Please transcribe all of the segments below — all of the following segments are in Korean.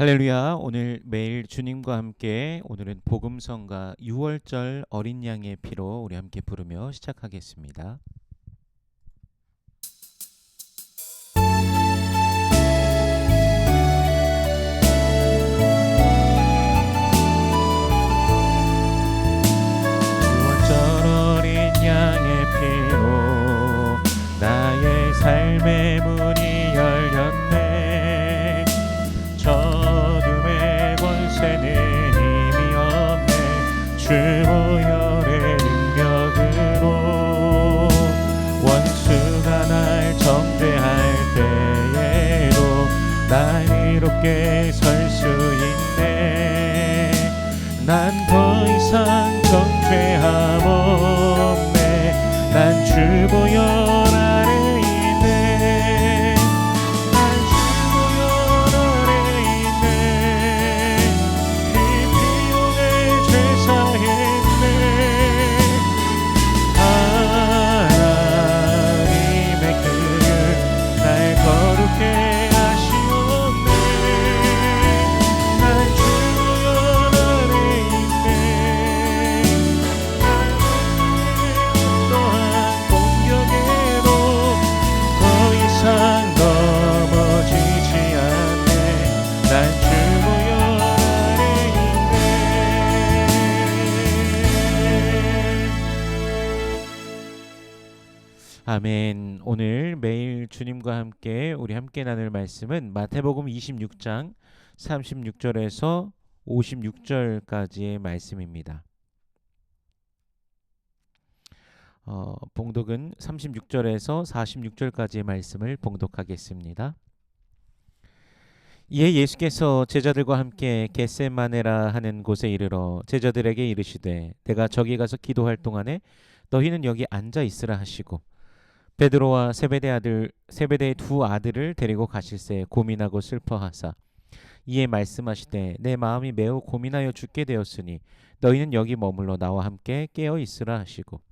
할렐루야. 오늘 매일 주님과 함께 오늘은 복음성가 6월절 어린 양의 피로 우리 함께 부르며 시작하겠습니다. 6월절 어린 양의 피로 나의 삶의 문이 열렸네. 어둠의 권세는 힘이 없네. 주 보혈의 능력으로 원수가 날 정죄할 때에도 난 이롭게 설 수 있네. 난 더 이상 정죄함 없네. 난 주 보혈 아래 있네. 아멘. 오늘 매일 주님과 함께 우리 함께 나눌 말씀은 마태복음 26장 36절에서 56절까지의 말씀입니다. 봉독은 36절에서 46절까지의 말씀을 봉독하겠습니다. 이에 예수께서 제자들과 함께 겟세마네라 하는 곳에 이르러 제자들에게 이르시되 내가 저기 가서 기도할 동안에 너희는 여기 앉아 있으라 하시고 베드로와 세베대의 두 아들을 데리고 가실새 고민하고 슬퍼하사 이에 말씀하시되 내 마음이 매우 고민하여 죽게 되었으니 너희는 여기 머물러 나와 함께 깨어 있으라 하시고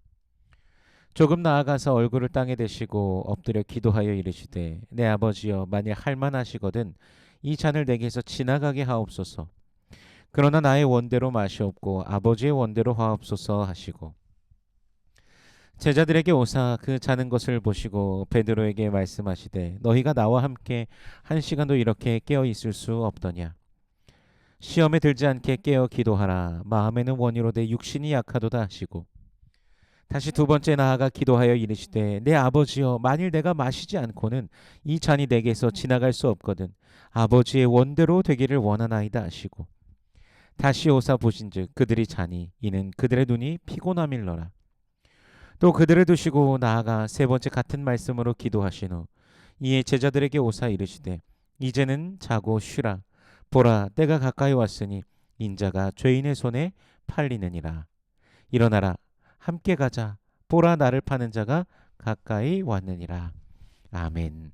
조금 나아가서 얼굴을 땅에 대시고 엎드려 기도하여 이르시되 내 아버지여 만일 할만하시거든 이 잔을 내게서 지나가게 하옵소서. 그러나 나의 원대로 마시옵고 아버지의 원대로 하옵소서 하시고 제자들에게 오사 그 자는 것을 보시고 베드로에게 말씀하시되 너희가 나와 함께 한 시간도 이렇게 깨어 있을 수 없더냐. 시험에 들지 않게 깨어 기도하라. 마음에는 원이로되 육신이 약하도다 하시고 다시 두 번째 나아가 기도하여 이르시되 내 아버지여 만일 내가 마시지 않고는 이 잔이 내게서 지나갈 수 없거든 아버지의 원대로 되기를 원하나이다 하시고 다시 오사 보신즉 그들이 자니 이는 그들의 눈이 피곤함일러라. 또 그들을 두시고 나아가 세 번째 같은 말씀으로 기도하신 후 이에 제자들에게 오사 이르시되 이제는 자고 쉬라. 보라 때가 가까이 왔으니 인자가 죄인의 손에 팔리느니라. 일어나라 함께 가자. 보라 나를 파는 자가 가까이 왔느니라. 아멘.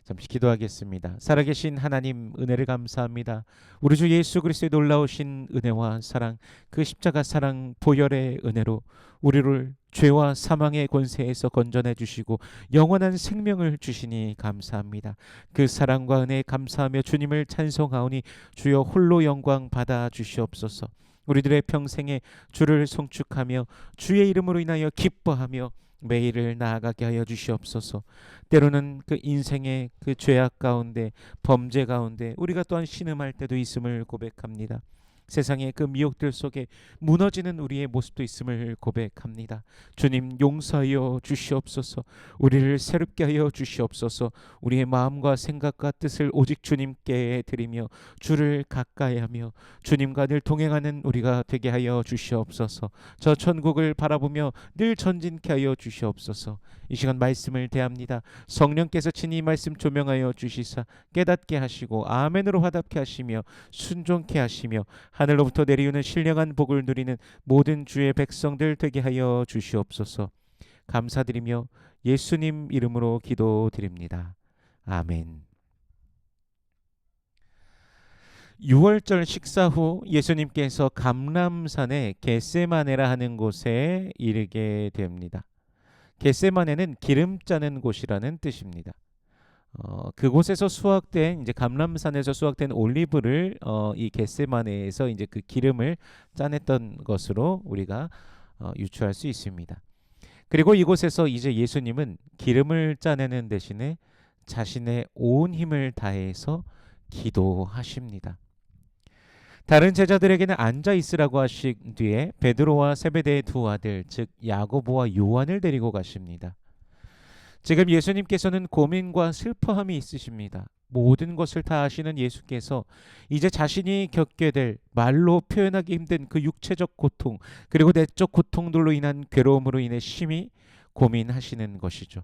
잠시 기도하겠습니다. 살아계신 하나님 은혜를 감사합니다. 우리 주 예수 그리스도의 놀라우신 은혜와 사랑, 그 십자가 사랑 보혈의 은혜로 우리를 죄와 사망의 권세에서 건져내 주시고 영원한 생명을 주시니 감사합니다. 그 사랑과 은혜에 감사하며 주님을 찬송하오니 주여 홀로 영광 받아 주시옵소서. 우리들의 평생에 주를 송축하며 주의 이름으로 인하여 기뻐하며 매일을 나아가게 하여 주시옵소서. 때로는 그 인생의 그 죄악 가운데 범죄 가운데 우리가 또한 신음할 때도 있음을 고백합니다. 세상의 그 미혹들 속에 무너지는 우리의 모습도 있음을 고백합니다. 주님 용서하여 주시옵소서. 우리를 새롭게 하여 주시옵소서. 우리의 마음과 생각과 뜻을 오직 주님께 드리며 주를 가까이하며 주님과 늘 동행하는 우리가 되게 하여 주시옵소서. 저 천국을 바라보며 늘 전진케 하여 주시옵소서. 이 시간 말씀을 대합니다. 성령께서 친히 말씀 조명하여 주시사 깨닫게 하시고 아멘으로 화답케 하시며 순종케 하시며 하늘로부터 내리우는 신령한 복을 누리는 모든 주의 백성들 되게 하여 주시옵소서. 감사드리며 예수님 이름으로 기도드립니다. 아멘. 6월절 식사 후 예수님께서 감람산의 겟세마네라 하는 곳에 이르게 됩니다. 겟세마네는 기름 짜는 곳이라는 뜻입니다. 그곳에서 수확된 이제 감람산에서 수확된 올리브를 이 겟세마네에서 이제 그 기름을 짜냈던 것으로 우리가 유추할 수 있습니다. 그리고 이곳에서 이제 예수님은 기름을 짜내는 대신에 자신의 온 힘을 다해서 기도하십니다. 다른 제자들에게는 앉아 있으라고 하신 뒤에 베드로와 세베대의 두 아들, 즉 야고보와 요한을 데리고 가십니다. 지금 예수님께서는 고민과 슬퍼함이 있으십니다. 모든 것을 다 아시는 예수께서 이제 자신이 겪게 될 말로 표현하기 힘든 그 육체적 고통, 그리고 내적 고통들로 인한 괴로움으로 인해 심히 고민하시는 것이죠.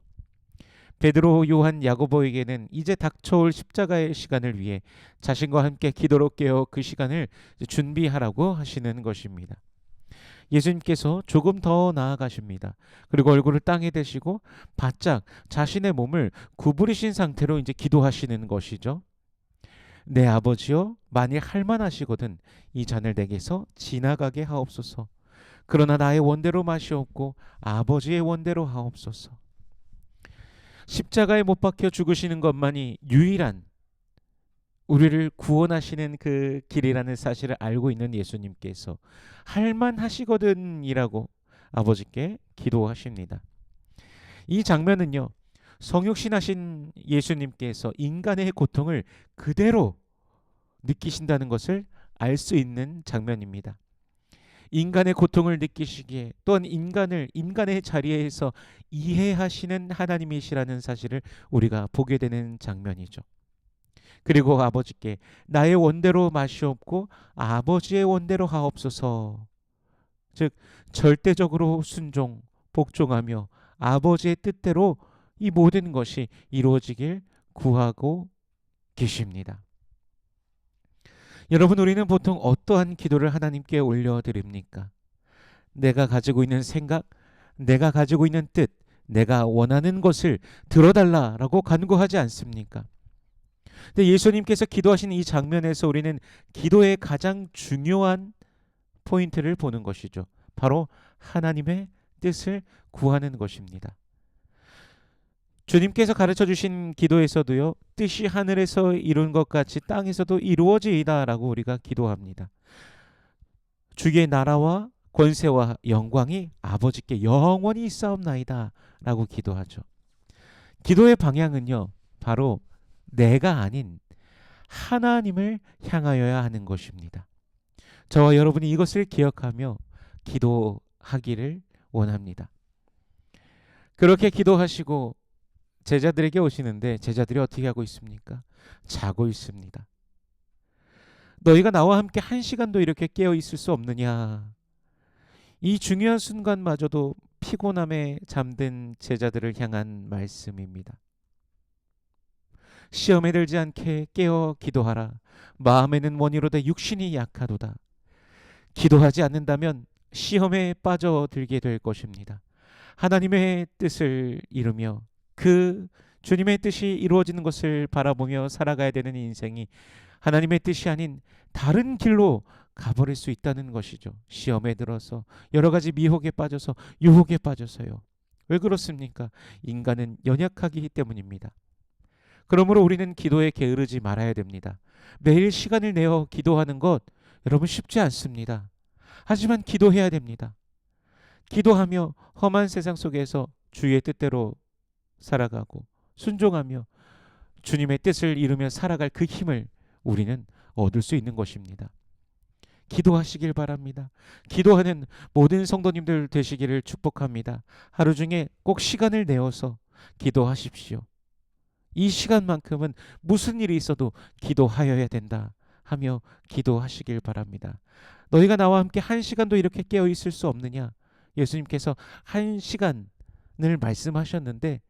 베드로, 요한, 야고보에게는 이제 닥쳐올 십자가의 시간을 위해 자신과 함께 기도로 깨어 그 시간을 준비하라고 하시는 것입니다. 예수님께서 조금 더 나아가십니다. 그리고 얼굴을 땅에 대시고 바짝 자신의 몸을 구부리신 상태로 이제 기도하시는 것이죠. 내 아버지여, 만일 할만하시거든 이 잔을 내게서 지나가게 하옵소서. 그러나 나의 원대로 마시옵고 아버지의 원대로 하옵소서. 십자가에 못 박혀 죽으시는 것만이 유일한 우리를 구원하시는 그 길이라는 사실을 알고 있는 예수님께서 할만하시거든이라고 아버지께 기도하십니다. 이 장면은요, 성육신하신 예수님께서 인간의 고통을 그대로 느끼신다는 것을 알 수 있는 장면입니다. 인간의 고통을 느끼시기에 또한 인간의 자리에서 이해하시는 하나님이시라는 사실을 우리가 보게 되는 장면이죠. 그리고 아버지께 나의 원대로 마시옵고 아버지의 원대로 하옵소서. 즉 절대적으로 순종, 복종하며 아버지의 뜻대로 이 모든 것이 이루어지길 구하고 계십니다. 여러분, 우리는 보통 어떠한 기도를 하나님께 올려드립니까? 내가 가지고 있는 생각, 내가 가지고 있는 뜻, 내가 원하는 것을 들어달라라고 간구하지 않습니까? 근데 예수님께서 기도하신 이 장면에서 우리는 기도의 가장 중요한 포인트를 보는 것이죠. 바로 하나님의 뜻을 구하는 것입니다. 주님께서 가르쳐 주신 기도에서도요, 뜻이 하늘에서 이룬 것 같이 땅에서도 이루어지이다라고 우리가 기도합니다. 주의 나라와 권세와 영광이 아버지께 영원히 있사옵나이다 라고 기도하죠. 기도의 방향은요, 바로 내가 아닌 하나님을 향하여야 하는 것입니다. 저와 여러분이 이것을 기억하며 기도하기를 원합니다. 그렇게 기도하시고 제자들에게 오시는데 제자들이 어떻게 하고 있습니까? 자고 있습니다. 너희가 나와 함께 한 시간도 이렇게 깨어 있을 수 없느냐? 이 중요한 순간마저도 피곤함에 잠든 제자들을 향한 말씀입니다. 시험에 들지 않게 깨어 기도하라. 마음에는 원이로되 육신이 약하도다. 기도하지 않는다면 시험에 빠져들게 될 것입니다. 하나님의 뜻을 이루며 그 주님의 뜻이 이루어지는 것을 바라보며 살아가야 되는 인생이 하나님의 뜻이 아닌 다른 길로 가버릴 수 있다는 것이죠. 시험에 들어서 여러 가지 미혹에 빠져서 유혹에 빠져서요. 왜 그렇습니까? 인간은 연약하기 때문입니다. 그러므로 우리는 기도에 게으르지 말아야 됩니다. 매일 시간을 내어 기도하는 것 여러분 쉽지 않습니다. 하지만 기도해야 됩니다. 기도하며 험한 세상 속에서 주의 뜻대로 살아가고 순종하며 주님의 뜻을 이루며 살아갈 그 힘을 우리는 얻을 수 있는 것입니다. 기도하시길 바랍니다. 기도하는 모든 성도님들 되시기를 축복합니다. 하루 중에 꼭 시간을 내어서 기도하십시오. 이 시간만큼은 무슨 일이 있어도 기도하여야 된다 하며 기도하시길 바랍니다. 너희가 나와 함께 한 시간도 이렇게 깨어 있을 수 없느냐? 예수님께서 한 시간을 말씀하셨는데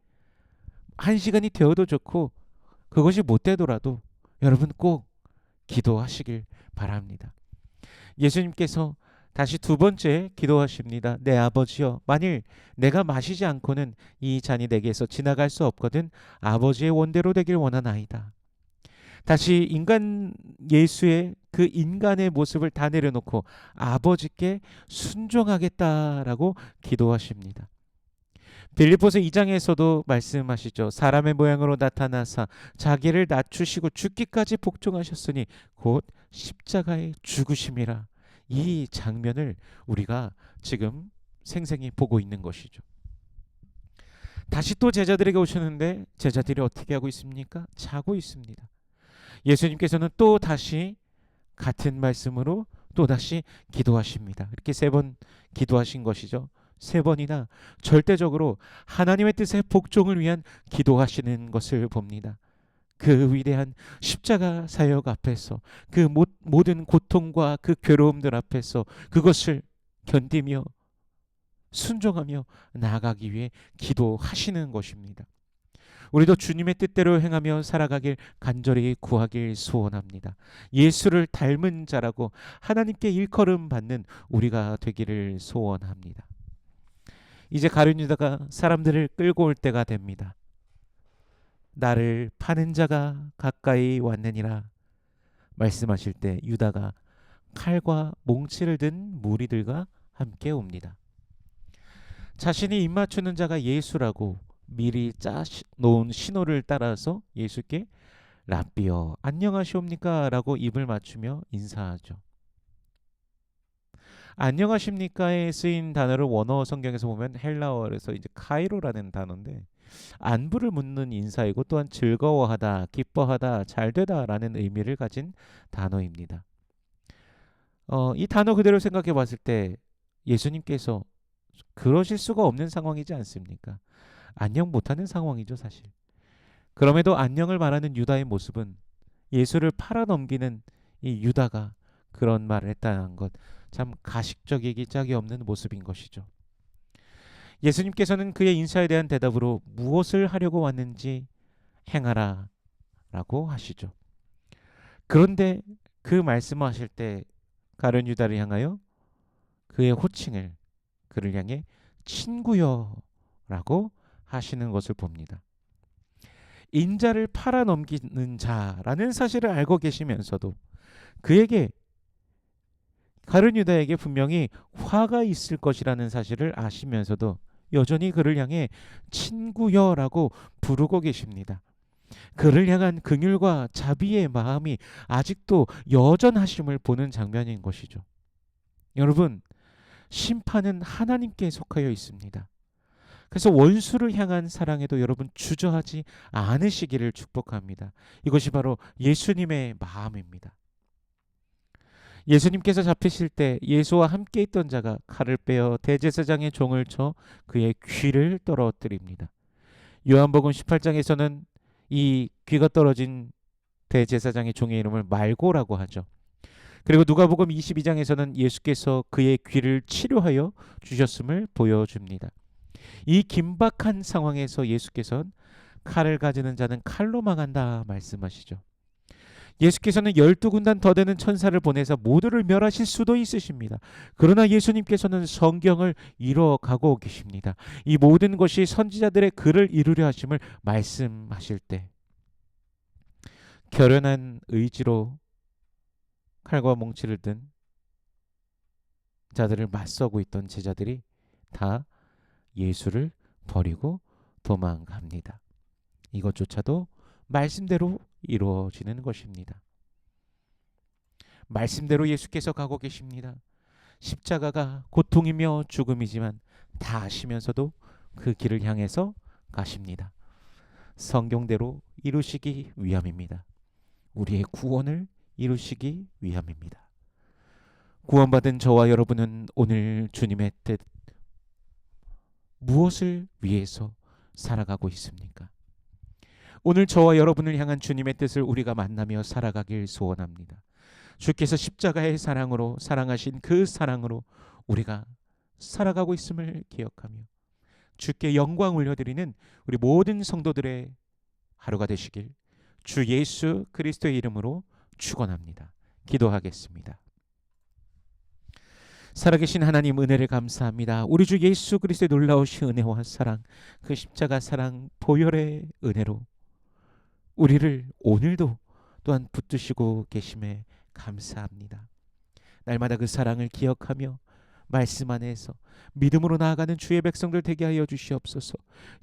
한 시간이 되어도 좋고 그것이 못 되더라도 여러분 꼭 기도하시길 바랍니다. 예수님께서 다시 두 번째 기도하십니다. 내 아버지여, 만일 내가 마시지 않고는 이 잔이 내게서 지나갈 수 없거든 아버지의 원대로 되길 원하나이다. 다시 인간 예수의 그 인간의 모습을 다 내려놓고 아버지께 순종하겠다라고 기도하십니다. 빌립보서 2장에서도 말씀하시죠. 사람의 모양으로 나타나사 자기를 낮추시고 죽기까지 복종하셨으니 곧 십자가의 죽으심이라. 이 장면을 우리가 지금 생생히 보고 있는 것이죠. 다시 또 제자들에게 오셨는데 제자들이 어떻게 하고 있습니까? 자고 있습니다. 예수님께서는 또 다시 같은 말씀으로 또 다시 기도하십니다. 이렇게 3번 기도하신 것이죠. 3번이나 절대적으로 하나님의 뜻의 복종을 위한 기도하시는 것을 봅니다. 그 위대한 십자가 사역 앞에서 그 모든 고통과 그 괴로움들 앞에서 그것을 견디며 순종하며 나아가기 위해 기도하시는 것입니다. 우리도 주님의 뜻대로 행하며 살아가길 간절히 구하길 소원합니다. 예수를 닮은 자라고 하나님께 일컬음 받는 우리가 되기를 소원합니다. 이제 가룟 유다가 사람들을 끌고 올 때가 됩니다. 나를 파는 자가 가까이 왔느니라 말씀하실 때 유다가 칼과 몽치를 든 무리들과 함께 옵니다. 자신이 입맞추는 자가 예수라고 미리 짜 놓은 신호를 따라서 예수께 랍비여 안녕하시옵니까? 라고 입을 맞추며 인사하죠. 안녕하십니까에 쓰인 단어를 원어 성경에서 보면 헬라어에서 이제 카이로라는 단어인데 안부를 묻는 인사이고 또한 즐거워하다, 기뻐하다, 잘되다라는 의미를 가진 단어입니다. 이 단어 그대로 생각해 봤을 때 예수님께서 그러실 수가 없는 상황이지 않습니까? 안녕 못하는 상황이죠, 사실. 그럼에도 안녕을 말하는 유다의 모습은 예수를 팔아넘기는 이 유다가 그런 말을 했다는 것, 참 가식적이기 짝이 없는 모습인 것이죠. 예수님께서는 그의 인사에 대한 대답으로 무엇을 하려고 왔는지 행하라 라고 하시죠. 그런데 그 말씀하실 때 가룟 유다를 향하여 그의 호칭을 그를 향해 친구여 라고 하시는 것을 봅니다. 인자를 팔아넘기는 자라는 사실을 알고 계시면서도 그에게 가룟 유다에게 분명히 화가 있을 것이라는 사실을 아시면서도 여전히 그를 향해 친구여라고 부르고 계십니다. 그를 향한 긍휼과 자비의 마음이 아직도 여전하심을 보는 장면인 것이죠. 여러분, 심판은 하나님께 속하여 있습니다. 그래서 원수를 향한 사랑에도 여러분 주저하지 않으시기를 축복합니다. 이것이 바로 예수님의 마음입니다. 예수님께서 잡히실 때 예수와 함께 있던 자가 칼을 빼어 대제사장의 종을 쳐 그의 귀를 떨어뜨립니다. 요한복음 18장에서는 이 귀가 떨어진 대제사장의 종의 이름을 말고라고 하죠. 그리고 누가복음 22장에서는 예수께서 그의 귀를 치료하여 주셨음을 보여줍니다. 이 긴박한 상황에서 예수께서는 칼을 가지는 자는 칼로 망한다 말씀하시죠. 예수께서는 12군단 더 되는 천사를 보내서 모두를 멸하실 수도 있으십니다. 그러나 예수님께서는 성경을 이뤄가고 계십니다. 이 모든 것이 선지자들의 글을 이루려 하심을 말씀하실 때 결연한 의지로 칼과 몽치를 든 자들을 맞서고 있던 제자들이 다 예수를 버리고 도망갑니다. 이것조차도 말씀대로 이루어지는 것입니다. 말씀대로 예수께서 가고 계십니다. 십자가가 고통이며 죽음이지만 다 아시면서도 그 길을 향해서 가십니다. 성경대로 이루시기 위함입니다. 우리의 구원을 이루시기 위함입니다. 구원받은 저와 여러분은 오늘 주님의 뜻 무엇을 위해서 살아가고 있습니까? 오늘 저와 여러분을 향한 주님의 뜻을 우리가 만나며 살아가길 소원합니다. 주께서 십자가의 사랑으로 사랑하신 그 사랑으로 우리가 살아가고 있음을 기억하며 주께 영광 올려드리는 우리 모든 성도들의 하루가 되시길 주 예수 그리스도의 이름으로 축원합니다. 기도하겠습니다. 살아계신 하나님 은혜를 감사합니다. 우리 주 예수 그리스도의 놀라우신 은혜와 사랑, 그 십자가 사랑 보혈의 은혜로 우리를 오늘도 또한 붙드시고 계심에 감사합니다. 날마다 그 사랑을 기억하며 말씀 안에서 믿음으로 나아가는 주의 백성들 되게 하여 주시옵소서.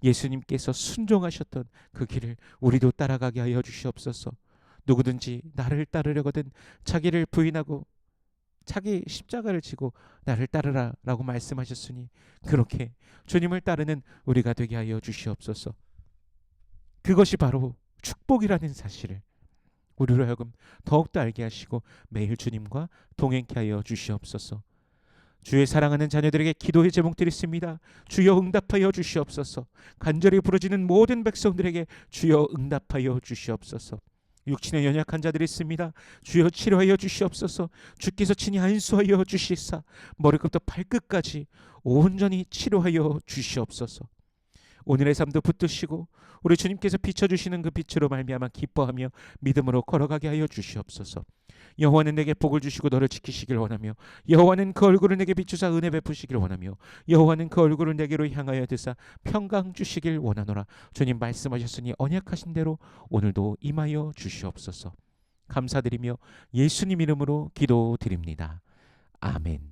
예수님께서 순종하셨던 그 길을 우리도 따라가게 하여 주시옵소서. 누구든지 나를 따르려거든 자기를 부인하고 자기 십자가를 지고 나를 따르라 라고 말씀하셨으니 그렇게 주님을 따르는 우리가 되게 하여 주시옵소서. 그것이 바로 축복이라는 사실을 우리로 하여금 더욱더 알게 하시고 매일 주님과 동행케 하여 주시옵소서. 주의 사랑하는 자녀들에게 기도의 제목들이 있습니다. 주여 응답하여 주시옵소서. 간절히 부르짖는 모든 백성들에게 주여 응답하여 주시옵소서. 육신에 연약한 자들이 있습니다. 주여 치료하여 주시옵소서. 주께서 친히 안수하여 주시사 머리끝부터 발끝까지 온전히 치료하여 주시옵소서. 오늘의 삶도 붙드시고 우리 주님께서 비춰주시는 그 빛으로 말미암아 기뻐하며 믿음으로 걸어가게 하여 주시옵소서. 여호와는 내게 복을 주시고 너를 지키시길 원하며 여호와는 그 얼굴을 내게 비추사 은혜 베푸시길 원하며 여호와는 그 얼굴을 내게로 향하여 드사 평강 주시길 원하노라. 주님 말씀하셨으니 언약하신 대로 오늘도 임하여 주시옵소서. 감사드리며 예수님 이름으로 기도드립니다. 아멘.